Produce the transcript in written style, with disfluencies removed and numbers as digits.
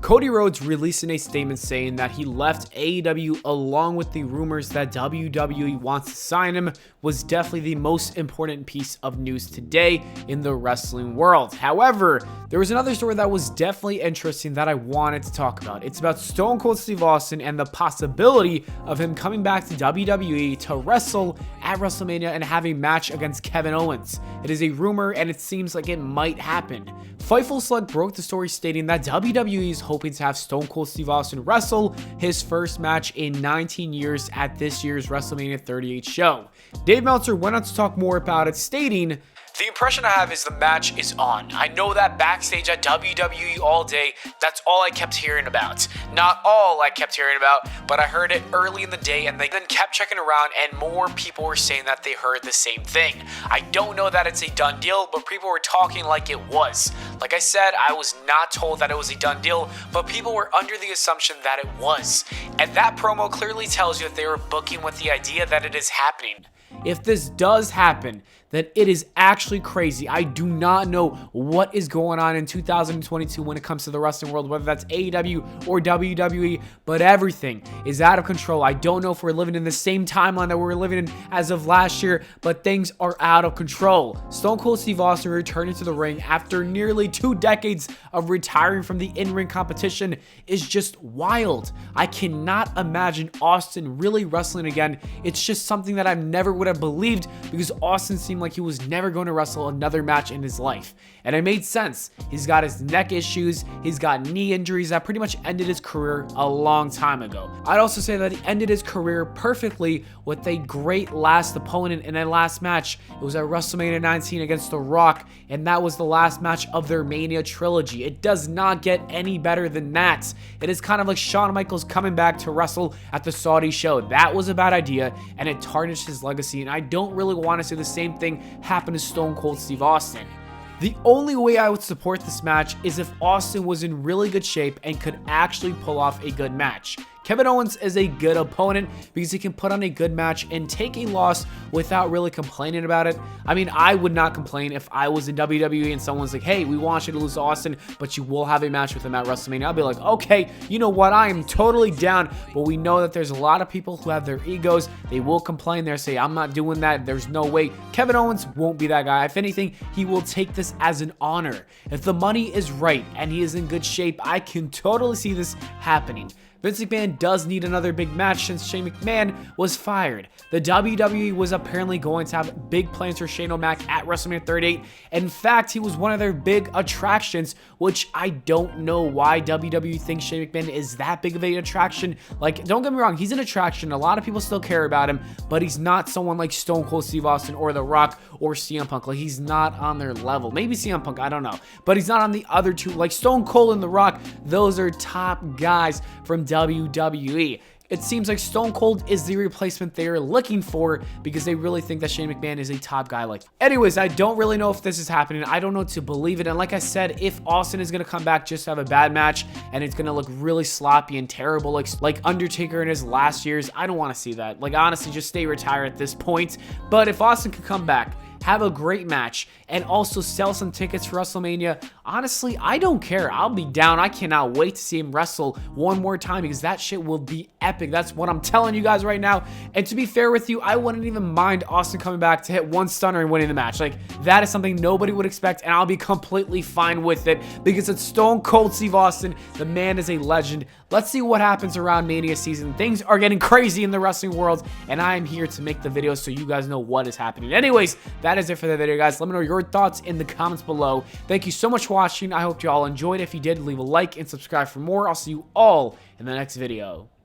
Cody Rhodes releasing a statement saying that he left AEW along with the rumors that WWE wants to sign him was definitely the most important piece of news today in the wrestling world. However, there was another story that was definitely interesting that I wanted to talk about. It's about Stone Cold Steve Austin and the possibility of him coming back to WWE to wrestle at WrestleMania and have a match against Kevin Owens. It is a rumor and it seems like it might happen. Fightful Select broke the story stating that WWE is hoping to have Stone Cold Steve Austin wrestle his first match in 19 years at this year's WrestleMania 38 show. Dave Meltzer went on to talk more about it, stating, "The impression I have is the match is on. I know that backstage at WWE all day, that's all I kept hearing about. Not all I kept hearing about, but I heard it early in the day and they then kept checking around and more people were saying that they heard the same thing. I don't know that it's a done deal, but people were talking like it was. Like I said, I was not told that it was a done deal, but people were under the assumption that it was. And that promo clearly tells you that they were booking with the idea that it is happening. If this does happen, then it is actually crazy. I do not know what is going on in 2022 when it comes to the wrestling world, whether that's AEW or WWE, but everything is out of control. I don't know if we're living in the same timeline that we were living in as of last year, but things are out of control. Stone Cold Steve Austin returning to the ring after nearly 2 decades of retiring from the in-ring competition is just wild. I cannot imagine Austin really wrestling again. It's just something that I never would have believed because Austin seemed like he was never going to wrestle another match in his life. And it made sense. He's got his neck issues, he's got knee injuries that pretty much ended his career a long time ago. I'd also say that he ended his career perfectly with a great last opponent in a last match. It was at WrestleMania 19 against The Rock, and that was the last match of their Mania trilogy. It does not get any better than that. It is kind of like Shawn Michaels coming back to wrestle at the Saudi show. That was a bad idea, and it tarnished his legacy, and I don't really want to see the same thing happen to Stone Cold Steve Austin. The only way I would support this match is if Austin was in really good shape and could actually pull off a good match. Kevin Owens is a good opponent because he can put on a good match and take a loss without really complaining about it. I mean, I would not complain if I was in WWE and someone's like, hey, we want you to lose to Austin, but you will have a match with him at WrestleMania. I'll be like, okay, you know what? I am totally down. But we know that there's a lot of people who have their egos. They will complain. They'll say, I'm not doing that. There's no way. Kevin Owens won't be that guy. If anything, he will take this as an honor. If the money is right and he is in good shape, I can totally see this happening. Vince McMahon does need another big match since Shane McMahon was fired. The WWE was apparently going to have big plans for Shane O'Mac at WrestleMania 38. In fact, he was one of their big attractions, which I don't know why WWE thinks Shane McMahon is that big of an attraction. Like, don't get me wrong, he's an attraction. A lot of people still care about him, but he's not someone like Stone Cold Steve Austin or The Rock or CM Punk. Like, he's not on their level. Maybe CM Punk, I don't know. But he's not on the other two. Like, Stone Cold and The Rock, those are top guys from WWE. It seems like Stone Cold is the replacement they're looking for because they really think that Shane McMahon is a top guy. Like, anyways, I don't really know if this is happening. I don't know to believe it. And like I said, if Austin is going to come back just to have a bad match and it's going to look really sloppy and terrible, like Undertaker in his last years, I don't want to see that. Like, honestly, just stay retired at this point. But if Austin could come back, have a great match, and also sell some tickets for WrestleMania, honestly, I don't care. I'll be down. I cannot wait to see him wrestle one more time because that shit will be epic. That's what I'm telling you guys right now. And to be fair with you, I wouldn't even mind Austin coming back to hit one stunner and winning the match. Like, that is something nobody would expect, and I'll be completely fine with it because it's Stone Cold Steve Austin. The man is a legend. Let's see what happens around Mania season. Things are getting crazy in the wrestling world, and I am here to make the video so you guys know what is happening. Anyways, that is it for the video, guys. Let me know your thoughts in the comments below. Thank you so much for watching. I hope you all enjoyed. If you did, leave a like and subscribe for more. I'll see you all in the next video.